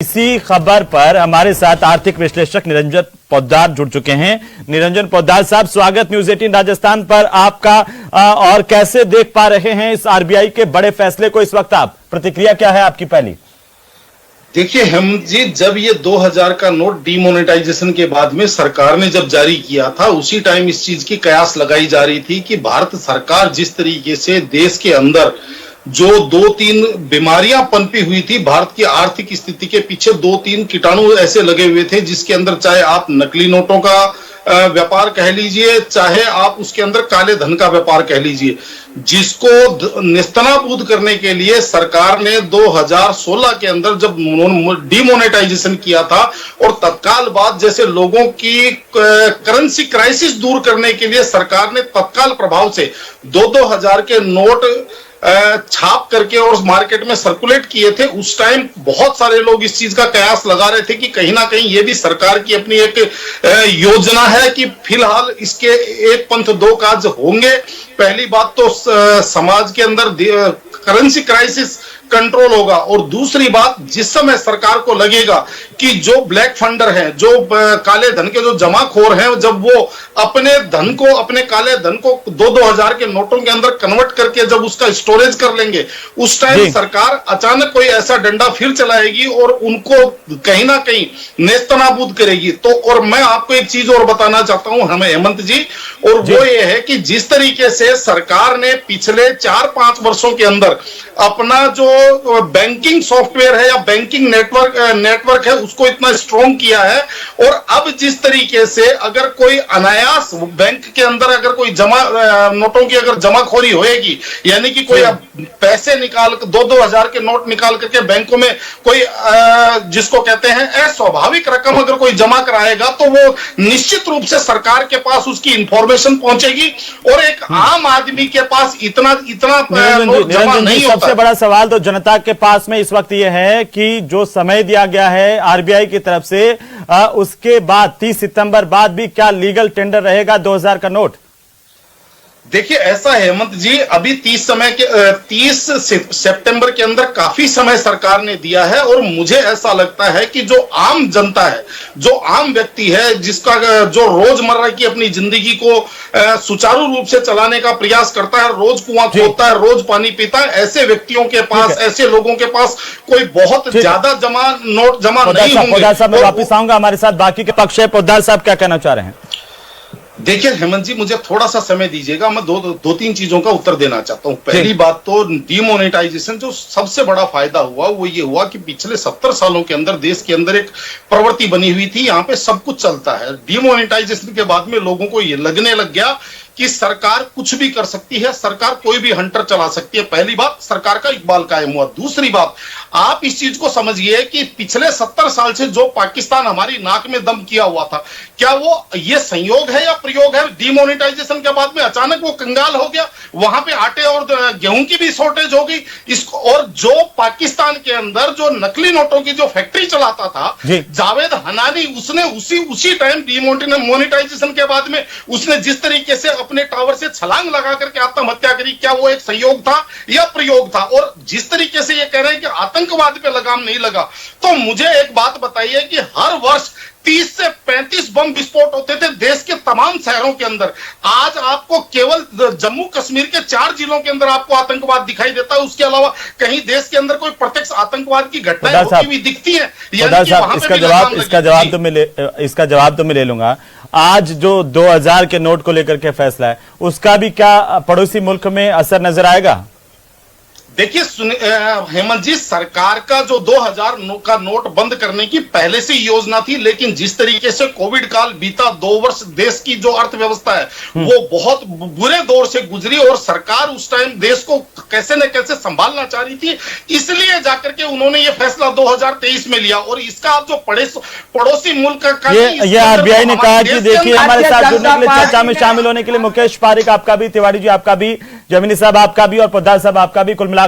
इसी खबर पर हमारे साथ आर्थिक विश्लेषक निरंजन पोद्दार जुड़ चुके हैं। निरंजन पोद्दार साहब, स्वागत न्यूज 18 राजस्थान पर आपका। और कैसे देख पा रहे हैं इस आरबीआई के बड़े फैसले को इस वक्त आप? प्रतिक्रिया क्या है आपकी पहली? देखिए हेमंत जी, जब ये 2000 का नोट डिमोनेटाइजेशन के बाद में सरकार ने जब जारी किया था, उसी टाइम इस चीज की कयास लगाई जा रही थी कि भारत सरकार जिस तरीके से देश के अंदर जो 2-3 बीमारियां पनपी हुई थी, भारत की आर्थिक स्थिति के पीछे 2-3 कीटाणु ऐसे लगे हुए थे, जिसके अंदर चाहे आप नकली नोटों का व्यापार कह लीजिए, चाहे आप उसके अंदर काले धन का व्यापार कह लीजिए, जिसको नेस्तनाबूद करने के लिए सरकार ने 2016 के अंदर जब डिमोनेटाइजेशन किया था और तत्काल बाद जैसे लोगों की करेंसी क्राइसिस दूर करने के लिए सरकार ने तत्काल प्रभाव से 2-2 हजार के नोट छाप करके और मार्केट में सर्कुलेट किए थे। उस टाइम बहुत सारे लोग इस चीज का कयास लगा रहे थे कि कहीं ना कहीं ये भी सरकार की अपनी एक योजना है कि फिलहाल इसके एक पंथ दो काज होंगे। पहली बात तो समाज के अंदर करेंसी क्राइसिस कंट्रोल होगा, और दूसरी बात, जिस समय सरकार को लगेगा कि जो ब्लैक फंडर हैं, जो काले धन के जो जमाखोर हैं, जब वो अपने धन को, अपने काले धन को 2-2 हजार के नोटों के अंदर कन्वर्ट करके जब उसका स्टोरेज कर लेंगे, उस टाइम सरकार अचानक कोई ऐसा डंडा फिर चलाएगी और उनको कहीं ना कहीं नेस्तनाबूद करेगी। तो और मैं आपको एक चीज और बताना चाहता हूं हमें हेमंत जी, और वो ये है कि जिस तरीके से सरकार ने पिछले 4-5 वर्षों के अंदर अपना जो बैंकिंग सॉफ्टवेयर है या बैंकिंग नेटवर्क है उसको इतना स्ट्रॉन्ग किया है, और अब जिस तरीके से अगर कोई अनायास बैंक के अंदर अगर कोई नोटों की अगर जमाखोरी होएगी, यानी कि कोई पैसे निकाल 2-2 हजार के नोट निकाल करके बैंकों में कोई जिसको कहते हैं अस्वाभाविक रकम अगर कोई जमा कराएगा, तो वो निश्चित रूप से सरकार के पास उसकी इंफॉर्मेशन पहुंचेगी और एक आम आदमी के पास इतना नोट जमा नहीं होता। सबसे बड़ा सवाल तो जनता के पास में इस वक्त यह है कि जो समय दिया गया है आरबीआई की तरफ से, उसके बाद 30 सितंबर बाद भी क्या लीगल टेंडर रहेगा 2000 का नोट? देखिए ऐसा है हेमंत जी, अभी 30 सितंबर के अंदर काफी समय सरकार ने दिया है, और मुझे ऐसा लगता है कि जो आम जनता है, जो आम व्यक्ति है, जिसका जो रोजमर्रा की अपनी जिंदगी को सुचारू रूप से चलाने का प्रयास करता है, रोज कुआं खोदता है, रोज पानी पीता है, ऐसे व्यक्तियों के पास, ऐसे लोगों के पास कोई बहुत ज्यादा नोट जमा नहीं होंगे। पोद्दार साहब, मैं वापिस आऊंगा, हमारे साथ बाकी के पक्ष है। पोद्दार साहब क्या कहना चाह रहे हैं? देखिए हेमंत जी, मुझे थोड़ा सा समय दीजिएगा, मैं दो तीन चीजों का उत्तर देना चाहता हूं। पहली बात तो डिमोनेटाइजेशन जो सबसे बड़ा फायदा हुआ वो ये हुआ कि पिछले 70 सालों के अंदर देश के अंदर एक प्रवृत्ति बनी हुई थी, यहाँ पे सब कुछ चलता है। डिमोनेटाइजेशन के बाद में लोगों को ये लगने लग गया कि सरकार कुछ भी कर सकती है, सरकार कोई भी हंटर चला सकती है। पहली बात, सरकार का इकबाल कायम हुआ। दूसरी बात, आप इस चीज को समझिए कि पिछले 70 साल से जो पाकिस्तान हमारी नाक में दम किया हुआ था, क्या वो ये संयोग है या प्रयोग है? डिमोनेटाइजेशन के बाद में अचानक वो कंगाल हो गया, वहां पे आटे और गेहूं की भी शॉर्टेज हो गई इसको। और जो पाकिस्तान के अंदर जो नकली नोटों की जो फैक्ट्री चलाता था जावेद हनानी, उसने उसी टाइम डिमोनेटाइजेशन के बाद में उसने जिस तरीके से अपने टावर से छलांग लगा करके आत्महत्या करी, क्या वो एक संयोग था या प्रयोग था? और जिस तरीके से ये कह रहे हैं कि आतंकवाद पे लगाम नहीं लगा, तो मुझे एक बात बताइए कि हर वर्ष 30 से 35 बम विस्फोट होते थे देश के तमाम शहरों के अंदर। आज आपको केवल जम्मू कश्मीर के 4 जिलों के अंदर आपको आतंकवाद दिखाई देता है, उसके अलावा कहीं देश के अंदर कोई प्रत्यक्ष आतंकवाद की घटनाएं होती हुई दिखती है। इसका जवाब तो मैं ले लूंगा। आज जो 2000 के नोट को लेकर के फैसला है, उसका भी क्या पड़ोसी मुल्क में असर नजर आएगा? देखिए हेमंत जी, सरकार का जो 2000 का नोट बंद करने की पहले से योजना थी, लेकिन जिस तरीके से कोविड काल बीता, 2 वर्ष देश की जो अर्थव्यवस्था है वो बहुत बुरे दौर से गुजरी, और सरकार उस टाइम देश को कैसे न कैसे संभालना चाह रही थी, इसलिए जाकर के उन्होंने ये फैसला 2023 में लिया। और इसका आप जो पड़ोसी मुल्क का ये आरबीआई ने कहा कि देखिए, हमारे साथ जुड़ने के लिए, चर्चा में शामिल होने के लिए मुकेश पारिक आपका भी, तिवारी जी आपका भी, जमीनी साहब आपका भी और पोद्दार साहब आपका भी, कुल मिलाकर